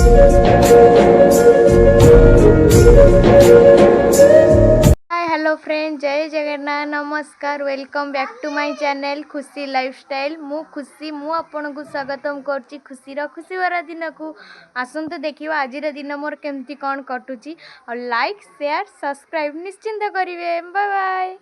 Hi hello friend, जय जगन्नाथ, नमस्कार, welcome back to my channel Khushi lifestyle. मु खुशी मु आपन को स्वागतम करची खुशी वाला दिन को। आसंतु देखिबा आज दिन मोर केमती कौन कटुची और लाइक शेयर सब्सक्राइब निश्चिंत करिवे। Bye bye.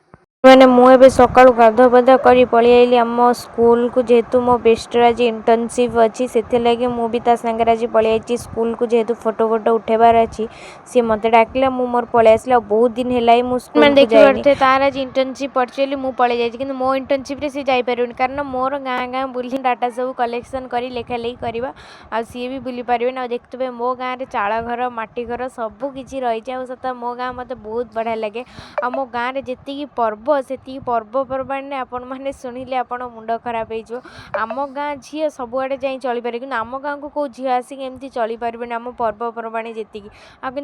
मैंने मुझे सका गाधुआ पाधुआ कर पलि आइली आम स्कूल को, जेहेतु मो बेस्टर आज इंटर्नशिप अच्छी से लगे मुझे सागर आज पलि आई स्कूल को, जेहेतु फोटो फोटो उठेबार अच्छी सी मत डाकिला मोर पलि आसला। बहुत दिन है मुझे देखिए तार आज इंटर्नशिप पड़ी मुझे पलि जाइए कि मो इंटर्नशिप सी जापर कारण मोर गाँ गाँ बुली डाटा सब कलेक्शन कर लेखा लेखी करवा आ सी भी बुली पारे ना। देखते मो गाँव में चाल घर माटी घर सबकि रही है। सत मो गाँ मत बहुत बढ़िया लगे। आ मो गाँव में जी पर्व से पर्वपर्वाणी आपण मैंने शुणिले आपण मुंड खराब हो। आम गाँ झील सबुआड़े जा चली पारे कि आम गाँव को कौ झील आसिक एमती चली पारे आम पर्वपर्वाणी जी कि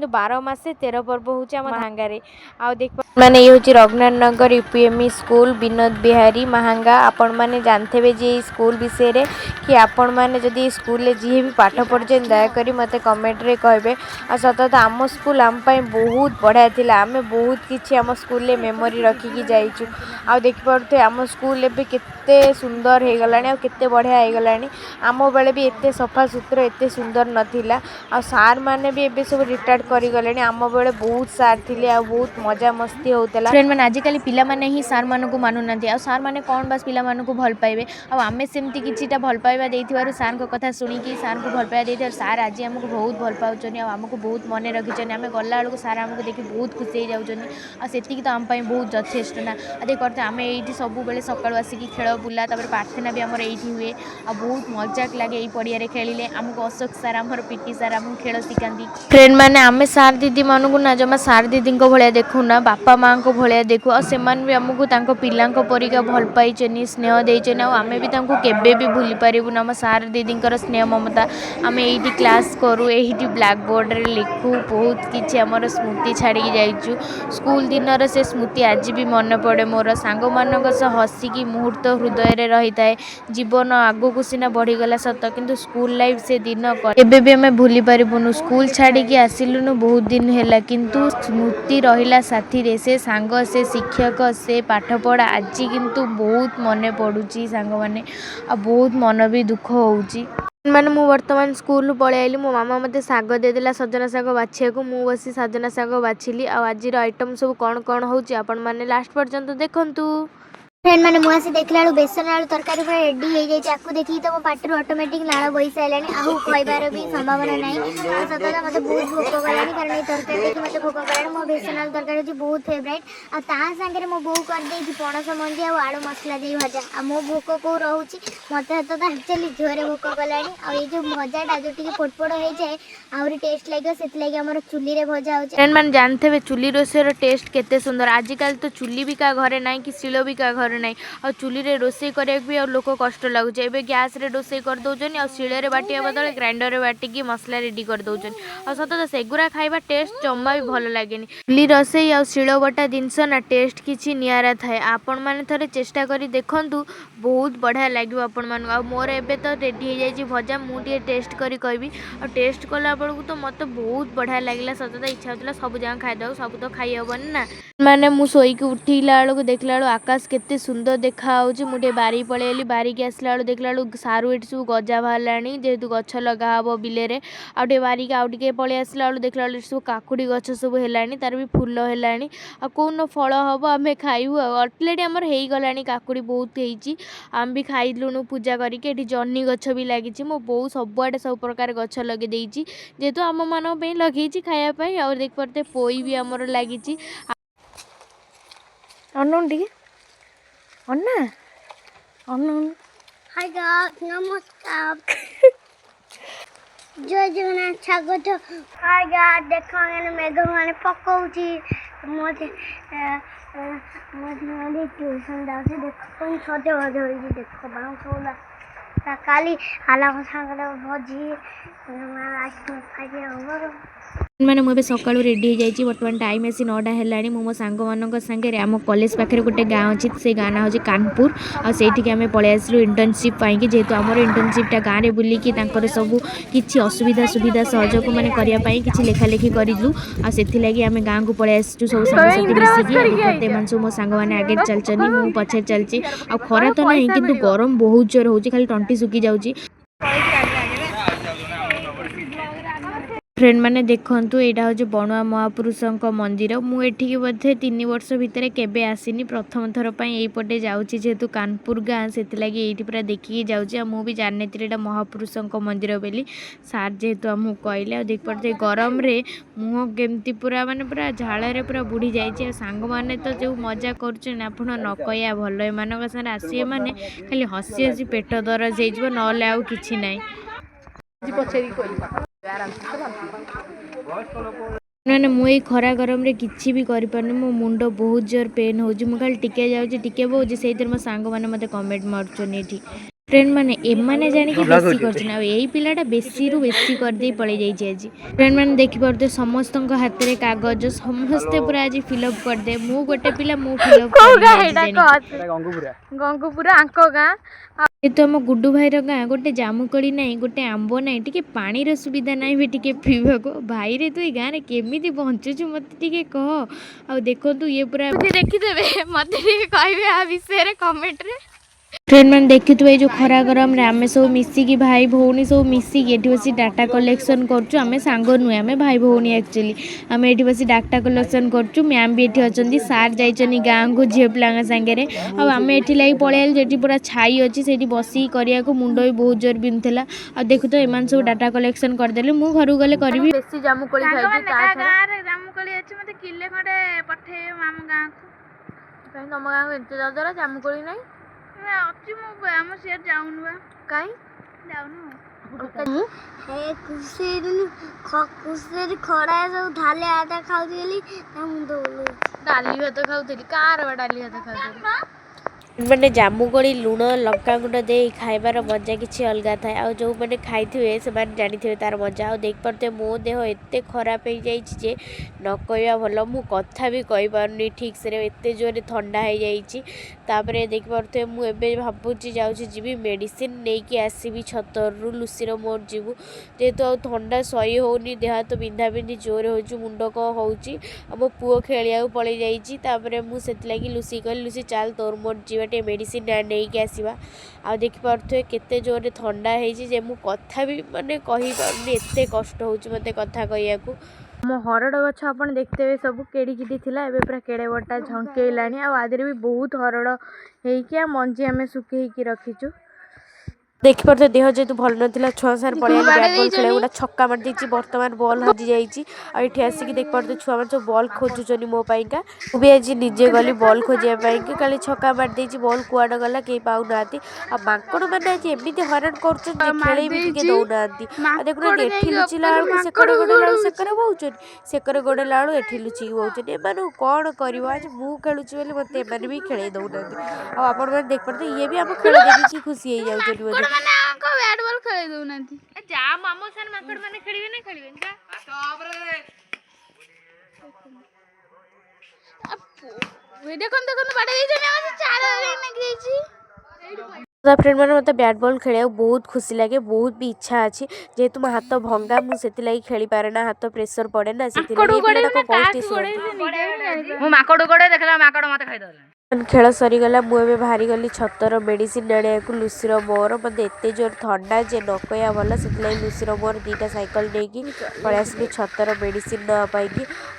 12 मासे 13 पर्व हो महांगारे। आ देख माने ये हूँ रघुनाथ नगर यूपीएमई स्कूल विनोद बिहारी महांगा। आपण मैंने जानते जे स्कूल विषय रे कि आपण मैंने जदि स्कूल जी भी पाठ पढ़े दयाकोरी मत कमेंट रे कहे। आ सतत आम स्कूल आम बहुत बढ़िया थिला। आमे बहुत किछि आम स्कूल मेमोरी रखिकी जाइछु। आ देखिपे आम स्कूल एबे केते सुंदर हो गलानी, केते बढ़िया हो गलानी। आम बेले भी एते सफा सुतरा एते सुंदर नथिला। आ सार माने भी एबे सब रिटायर्ड करि गलेनी। आम बेले बहुत सार थिले आ बहुत मजा मस्ती होतला। फ्रेंड मैंने आजिकल पिला माने ही सार मानक मानु नांती। आ सार माने कोन बस पिला मानक भल पाइबे। आ आमे सेमती किछिटा भल पाइबा देइथिबारु सार को कथा सुनिकी सार को भल पाइबा देइथिबारु सार आज हमको बहुत भल पाउछनी। आ हमको बहुत मन रखिछनी। आमे गल्ला बेलू सार हमको देखि बहुत खुशी हो जाउछनी। आ सेतिकी तो आम पई बहुत यथेष्ट ना। आ देख करते आमे एइठी सब बेले सकाळु आसिकी खेल बुला तापर प्रार्थना भी हमर एइठी हुए। आ बहुत मजाक लागे एइ पड़िया रे खेलिले। हमको अशोक सार हमर पीटी सार हमको खेल सिखांती। फ्रेंड माने आमे सार दीदी मानकु ना जमा सार दीदी को भलिया देखु ना, बापा माँ को भलिया देखु। आ सेमान भी हमको तांको पिलांको परिका भल पाइछनी, स्नेह देइछनी। आ आमे भी तांको केबे भी भूली पारिबु ना। हम सार दीदींकर स्नेह ममता। आमे एइठी क्लास करू, एइठी ब्लैक बोर्ड रे लिखु। बहुत किछि हमर स्मृति छाड़ी जाइछु। स्कूल दिनर से स्मृति आज भी मन पड़े मोर। सांग मानक से हसिकी मुहूर्त हृदय रे रही थाए। जीवन आगो को सिना बढ़ीगला सत, किंतु स्कूल लाइफ से दिन एबे भी हमें भूली पारिबुनु। स्कूल छाड़ी के आसिलुनु बहुत दिन हैला, किंतु स्मृति रहिला साथी रे। से सांग से शिक्षक से पाठपढ़ा आज किंतु बहुत मन पड़ुची सांग माने। आ बहुत मन भी दुख होउची। माने मु वर्तमान स्कूल पलि आइली। मो मामा मते साग देदेला सजना साग बाछिया को। मु बसी सजना साग बाछिली। आ आज आइटम सब कौन कौन होउची आपण माने लास्ट पर्यंत देखंतु। फ्रेंड मैंने मुझे देखला बेसन आलू तरकारी पूरा रेडी हो जाए। आपको देखिए तो मो पार्टी ऑटोमेटिक लाड़ बही सारे आहू खार भी संभावना ना। सत मतलब बहुत भोक गलानी कारण ये तरकारी देखिए मतलब भोक गलानी। मो बेसन आलू तरकारी हूँ बहुत फेवरेट। आ सागर मो बो कर पणस मंजी आलू मसला दी भजा। आ मो भोक को रोचे मत एक्चुअली झोरे भोक गलानी। आ ये जो भजाटा जो टी पोटपोट हो जाए आहरी टेस्ट लगे से आम चुली रे भजा हो। मैंने जानते चुली रोषेर टेस्ट केते सुंदर। आजिकल तो चुली भी का घरे ना कि शिल भी का घरे ना। आ चुली रे रोषे करिया भी लोक कष्ट लगुच। एबे गैस रे रोषे कर दउछन आ शिल रे बाटिया बदले ग्राइंडर रे बाटिकी मसला रेडी कर दउछन। आ सत सेगुरा खाइबा टेस्ट जम्मा भी भल लागेनी। चुली रोषे आ शिल बटा जिनस ना टेस्ट किछि नियारा थाए। आपण माने थरे चेष्टा करी देखंतु, बहुत बढ़िया लागियो आपण मानू। आ मोर एबे तो रेडी हो जाइछि भजा। मु टिके टेस्ट करी कहबी। आ टेस्ट कला बेलू तो मत बहुत बढ़िया लगिला। सत इच्छा होता सब जगह खाईदे, सब तो खाई हेबनी ना। माने मु सोईकी उठिला बेलू देखला बेलू आकाश केते सुंदर देखा होउछि। मुझे बारी पळेली, बारी के आसला बेलू देखला बेलू सारू एठी सब गजा बाहरलानी, जेहेतु गछ लगा हबो बिले रे। आ टे बारी के आउ टिके पळे आसला बेलू देखला बेलू सब काकुड़ी गछ सब हेलानी, तार भी फूल हेलानी। आ कोन फल हबो आमे खाइबु। ऑलरेडी हमर हेई गलानी, काकुड़ी बहुत हेइछि। आम भी खाइलुनु पूजा करिके। एठी जन्नी गछ भी लागिछि। मो बहुत सबआडे सब प्रकार गछ लगे देइछि, जेहेतु आम मान पे लगेइछि खाया पई। और देख परते पोई भी हमर लागिछि। अनन टिके अन्ना अनन। हाय गाइस नमस्कार। जय जगन्नाथ स्वागत। हाय गाइस देखो मैंने मेघ माने पकाउची। मोते मोते ट्यूशन जाउची। देखो कोन छोटे बजे होई देखो बाउंस होला काली हाला को सांगले भजी। मैं आज खाई होबो। मैंने मुझे सका रेडी हो जाइए बर्तमान टाइम आसी 9टा है मो सांग मान सागे आम कॉलेज पाखे गोटे गाँव अच्छी से गाँ ना हूँ कानपुर आठिक आम पलि आसलु इंटर्नशिप जेहेतु आमर इंटर्नशिपटा गाँव में बुलिकी सब किसी असुविधा सुविधा सहयोग मैंने करने कि लेखालेखी करूँ आगे आम गाँव को पलि आसु सब सांगसाथी मिसिकी सब मो सांग मैंने आगे चलती मुझे पछे चलती आ खरा तो ना कि गरम बहुत जोर हो खाली तंटी सुखी जाऊँगी फ्रेंड मैंने देखु यहाँ हूँ बणुआ महापुरुषों मंदिर मुझे बोधे 3 वर्ष भितर केवे आसीनी प्रथम थर पर यहीपटे जाऊँगी जेहेतु कानपुर गाँ से ये पूरा देखिकी जाऊँगी मुझे भी जानी यहाँ महापुरुषों मंदिर बोली सार जेहेतु आमको कहले देख पारे गरम रे मुह केमती पूरा माने पूरा झाड़े पूरा बुड़ी जाइए सांग मैंने तो जो मजा कर आप न कहया भल एमान साथ आसवे मैंने खाली हसी हसी पेट दरज हो ना कि ना मैंने मुझे खरा गरम रे किसी भी करें मो मुंड बहुत जोर पेन हो खाली टिके जाऊँगी टिके बहुत से मो सांग मैंने मत कमेंट मार्चन फ्रेंड मैंने एमाने जानिक बेसी कर यही पिलाटा बेसी रु बेसी करदे पलि जाइए आज फ्रेंड मैंने देखिपे समस्त हाथ में कागज समस्ते पूरा आज फिलअप करदे मु गोटे पिला मु फिलअप गंगपुरा आंक गाँ तो आम गुड्डू भाईर गाँ गोटे जामुकोली ना गोटे आंब ना टी पानी सुविधा ना भी टी पीवा को भाई रे तू ये गाँव में केमी बंचुचु मत कह आ देखो ये पूरा देखीदे मत कहे आ विषय कमेंट रे फ्रेंड मैंने देखिए ये जो खरा गरम आम सब मिसिकी भाई भौणी सब मिसिकी ये बस डाटा कलेक्शन करूँ आम सांग नुहे आम भाई भौणी एक्चुअली आम ये बस डाटा कलेक्शन करूँ मैम भी ये अच्छा सार जाइए गाँव को झील पिला सागे आम ये लगे पलि जो पूरा छाई अच्छी से बसिक करने को मुंड भी बहुत जोर बिंधुला आ देखु तो एम सब डाटा कलेक्शन करदे मु घर गले करी बेसी जामुकोली किले खंडे पठे आम गाँव को तुम गाँव को एंते जाऊँ जामुकोली ना अच्छी आम सियार जाऊनु कहीं जाऊनु खुशी खड़ा सब थाले आटा खाऊली डाली भात खाऊली कार डाली भात खाऊली मैंने जामुकोली लुण लंका गुंड दे खाइबार मजा किसी अलग थाए आ जो मैंने खाई से जानी थे तार मजा आ देख पारे मो देह एत खराब हो जाए न कहवा भल मु कथा भी कही पारुनी ठीक से एत जोर ठंडा हो जापर देख पारे मुझे भावुची जाऊँगी मेडिसिन नहीं कि आसबि छतरु लुसीर मोर जीवु जेहेतु आ ठंडा सही होनी देह हाथ बिंधा बिंधी जोर हो मुंड कौन हो मो पुओ खेलिया पलि जापर मुझे लुसी कहली लुसी चाल तोर मोर जीवा मेडिसिन नहीं कि आसवा आ देखिपे केते जोर ठंडा है मु कथा भी माने कही पारुनी एते कष्ट होउची मते कथा कहया को मो हरड़ गछ आपन देखते सब केड़ी किटी थिला एबे पूरा केड़े बटा झंकेलानी आ आदरे भी बहुत हरड़ हेइकी आ मंजी आमे सुकेइकी रखिचु देखिपे देह जेतु भल ना छुआ सार पड़े बैट बॉल खेले गोटा छक्का मार दी बर्तमान बॉल हजि जाइए आसिक देख पारे छुआ मैंने सब बॉल खोजुन मोपाइका मुझे आज निजे गली बॉल खोजापाई कि छक्का मार दी बॉल कुआड़ गला कहीं पाऊना आ माकड़ मैंने आज एमती हरान कर भी टे दौना देखुना एठी लुचिला बेलू सेकर गोड़ेला सेकर बहुचन सेकर गोड़ेला बेलू एठी लुचिकी बहुचन एम कौन कर आज मु खेलुची बोली मत एम भी खेल दौना आपण मैंने देख पारे ये भी आम खेल देखिए खुशी हो जाऊँ माने आंको बैट बॉल खेले दउनांती जा मामो सन माकड़ माने खेलिबे ना खेलिबे जा देखन देखन बाडे जे ने चार लगी जाईची फ्रेंड मैंने मतलब बैट बॉल खेल बहुत खुशी लगे बहुत भी इच्छा अच्छी जेहेतु मो हाथ भंगा मुझे खेली पारे ना हाथ प्रेसर पड़े ना से माकड़ गोड़े देखला माकड़ मते खाई दला खेल सरीगला मुझे बाहरी गली छतर मेडिसिन आने लुसीर मोर मत एत जोर ठंडा जे न कहया भल से लुसीर मोर 2टा साइकिल नहीं पलि आसली छतर मेडिसिन नापाई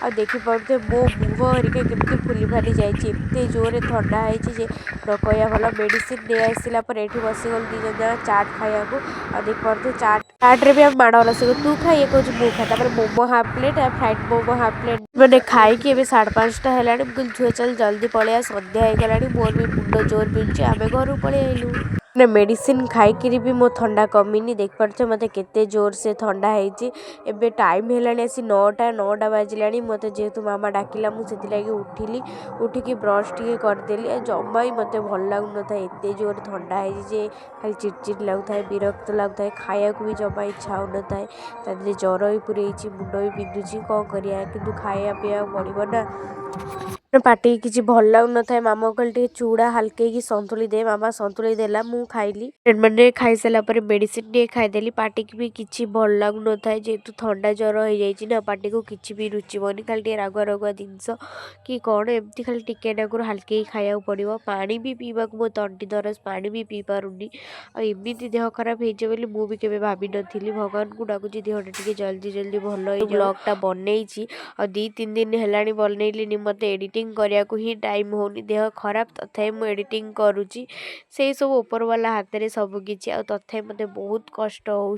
आ देखिपे मो मुह हरिका केमती फुली फाली जाए जोर ठंडा है न कहया भल मेडिसिन नहीं आसला ये बसीगल 2 जन चाट खाया आ देख पारे चाट्रे भी आम माड़ लस तू खा ये कह मु खा momo half plate fried momo half plate मैंने खाई 5:30 है झुए चल जल्दी पलि सन्ध्या हो गला मोर भी मुंड जोर बिंदुची आम घर पलि आइलु ना मेडिसिन खाई भी मो थंडा कमिनी देख पारे मत के जोर से थंडा होती एबे टाइम है आसी 9टा बाजिला मत जेहेतु मामा डाकिला मुझे उठिली उठिकी ब्रश टी करदेली जमा ही मत भल लगुन था एत जोर थंडा है खाली चिड़चिड़ लगुता है विरक्त लगुता है खाया भी जमा इच्छा हो न था जर भी पूरे मुंड भी बिंधुची कौन करिया कि खाया पीया पड़ो ना पार्टी किसी भल लगुन था मामा कहले चूड़ा हल्के संतुली दे मामा संतुली देला मु खाइली मैंने खाई सारा पर मेडिसिन टे खाईदेली पार्टी की भी किसी भल लगुन था जेहेतु थंडा जर हो जाए पार्टी को किसी भी रुचबनी खाली रागुआ रागुआ जिनस कि कौन एमती खाली टिके नाकुर हल्के खाया पड़ो पानी भी पीवा मो तंटी दरज पानी भी पी पारुनी आमती देह खराब हो मुझे केवे भाभी नी भगवान को डाकुची देहटा टे जल्दी जल्दी भल हो ब्लॉगटा बनई और 2-3 दिन है बनइलिनी मत एडिटिंग करने को ही टाइम होनी देह खराब तथा मुझे एडिटिंग करुच्ची से सब ऊपर वाला हाथ में सबकि तथा मत बहुत कष्ट हो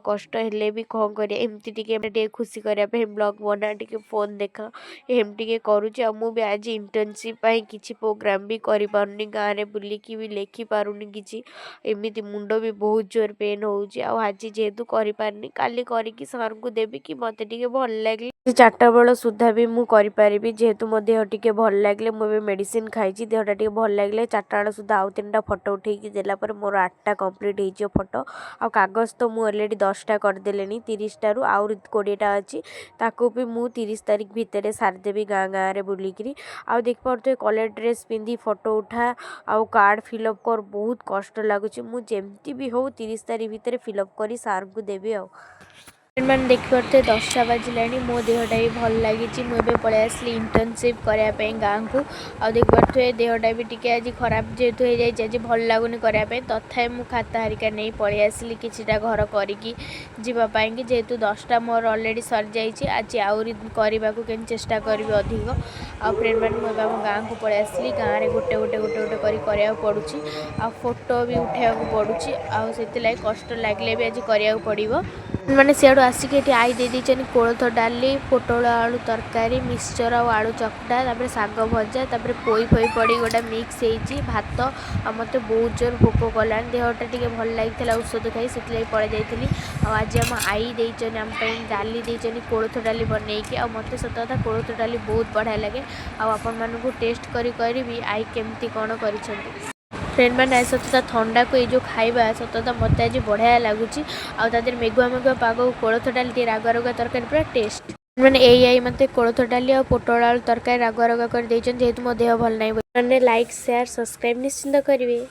कष्ट हेले भी कौन कर खुशी करने ब्लॉग बना टे फोन देखा एमती करुच्ची मुझे आज इंटर्नशिप किसी प्रोग्राम भी कर पारुनी गाँव में बुलिकी भी लेखि पारुनी किसी एमती मुंड भी बहुत जोर पेन हो आज जेहेतु कर पारनी काली करके सर को देवी कि मत भल लगे 4टा बेल सुधा भी मुझे जेहेतु मो देह टे भल लगे मुझे मेडिसिन खाई देहटा टे भल लगे 4टा बेल सुधा आउ 3टा फोटो उठेकी देला मोर 8टा कंप्लीट हो फोटो आ कागज तो मुझे अलरेडी 10टा करदे 30टा रु आउ 20टा अच्छी ताकू भी मुझे 30 तारीख भितर सारिदेवी गाँ गाँव में बुलिकी आउ देख पारे कलर ड्रेस पिंधि फोटो उठा आउ कार्ड फिलअप कर बहुत कष्ट लगुच मुझे भी हो 30 तारीख भितर फिलअप कर सार को देवी आ मैंने देखिए 10टा बाजिला मो देहटा भी भल लगी मुझे पलि आसली इंटर्नशिप करने गाँव को आ देखिए देहटा भी टी आज खराब जेहेतु हो जाए आज भल लगुनि करने तथा मुझे खाता हरिका नहीं पलि आसली किसीटा घर करके कि जेहेतु 10टा मोर अलरेडी सरी जाइए आज आहरी करने को चेष्टा करी अधिक आ फ्रेंड मैंने मुझे आम गाँव को पलि आसली गाँव में गोटे गोटे गोटे गोटे करा पड़ुची आ फोटो भी उठा पड़ुची आती कष्ट लगे भी आज करा पड़ो मैंने सियाड़ू आसिक आई दे देछन कोलथ डाली पोटल आलू तरकारी मिक्सचर और आलू चकटा तापर साग भजा तापर पोई फोई पड़ी गोटा मिक्स होती भात आ मत बहुत जोर भोक कला देहटा टे भल लगी औषध खाई से पड़े जाइली आज आम आई देचन आम डाली देचन कोलथ डाली बनईकि आ मत सत कथा कोलथ डाली बहुत बढ़िया लगे आपण मानू टेस्ट करी आई केमती कौन कर फ्रेंड मैंने सतता थंडा को ये जो खाଇବା सतता मत आज बढ़िया लगुच आदर मेघुआ मेघुआ पाग कोलथ डाली रागुआ रागुआ तरकारी पूरा टेस्ट मैंने यही मत कोलथ डाली और पोटल आलू तरकारी रागुआ रागुआ कर जेहेतु मो देह भल ना मैंने लाइक शेयर सब्सक्राइब निश्चिंत करेंगे।